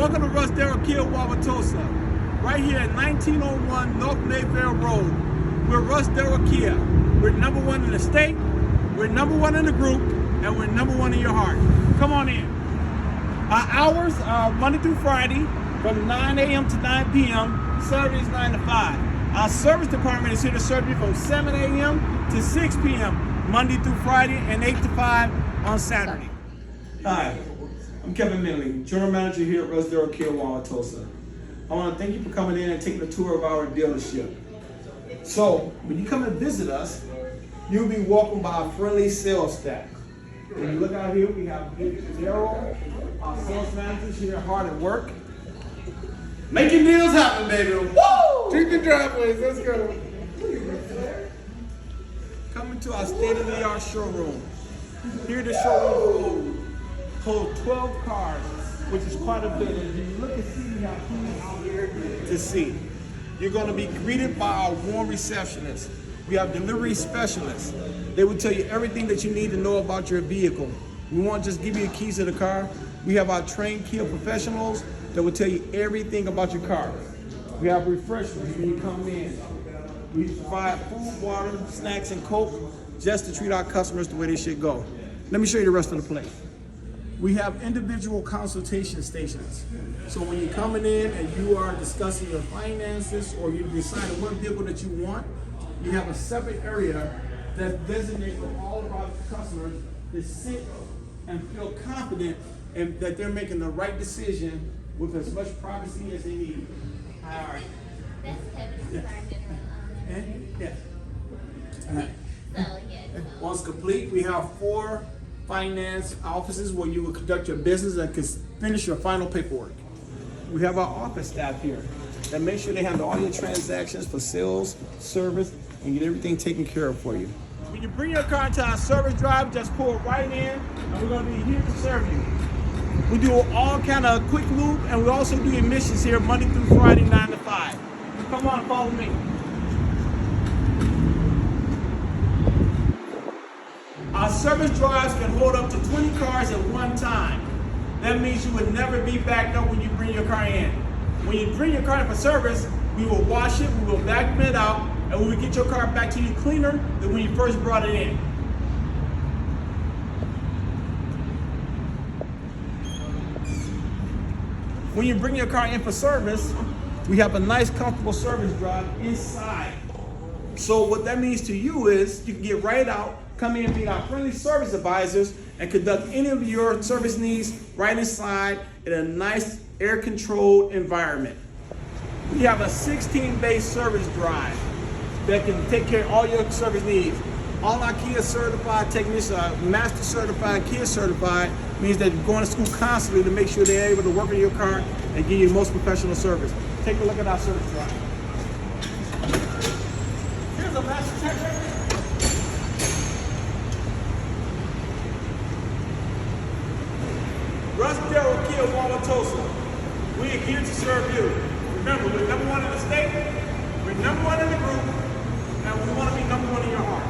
Welcome to Russ Darrow, Kia Wauwatosa, right here at 1901 North Mayfair Road. We're Russ Darrow Kia. We're number one in the state, we're number one in the group, and we're number one in your heart. Come on in. Our hours are Monday through Friday from 9 a.m. to 9 p.m., Saturdays 9 to 5. Our service department is here to serve you from 7 a.m. to 6 p.m., Monday through Friday, and 8 to 5 on Saturday. Hi. I'm Kevin Minley, General Manager here at Russ Darrow Kia Wauwatosa. I want to thank you for coming in and taking a tour of our dealership. So, when you come and visit us, you'll be welcomed by our friendly sales staff. When you look out here, we have Darrow, our sales managers here hard at work. Making deals happen, baby. Woo! Treat the driveways, let's go. Coming to our state-of-the-art showroom. Here the showroom will hold 12 cars, which is quite a bit. If you look and see, we have people out here to see. You're going to be greeted by our warm receptionists. We have delivery specialists. They will tell you everything that you need to know about your vehicle. We won't just give you the keys to the car. We have our trained Kia professionals that will tell you everything about your car. We have refreshments when you come in. We provide food, water, snacks, and Coke just to treat our customers the way they should go. Let me show you the rest of the place. We have individual consultation stations. So when you're coming in and you are discussing your finances or you decide what vehicle that you want, you have a separate area that's designated for all of our customers to sit and feel confident and that they're making the right decision with as much privacy as they need. All right. That's Kevin, is our general manager. Yes. All right. So, yeah. Once complete, we have 4 finance offices where you will conduct your business and can finish your final paperwork. We have our office staff here that make sure they handle all your transactions for sales, service, and get everything taken care of for you. When you bring your car into our service drive, just pull right in, and we're going to be here to serve you. We do all kind of quick loop, and we also do emissions here Monday through Friday, 9 to 5. Come on, follow me. Our service drives can hold up to 20 cars at one time. That means you would never be backed up when you bring your car in. When you bring your car in for service, we will wash it, we will vacuum it out, and we will get your car back to you cleaner than when you first brought it in. When you bring your car in for service, we have a nice, comfortable service drive inside. So what that means to you is you can get right out, come in and be our friendly service advisors and conduct any of your service needs right inside in a nice air-controlled environment. We have a 16-bay service drive that can take care of all your service needs. All our Kia certified technicians are master certified, Kia certified, means that you're going to school constantly to make sure they're able to work on your car and give you the most professional service. Take a look at our service drive. Here's a master technician. Russ Darrow, Kia Wauwatosa. We are here to serve you. Remember, we're number one in the state, we're number one in the group, and we want to be number one in your heart.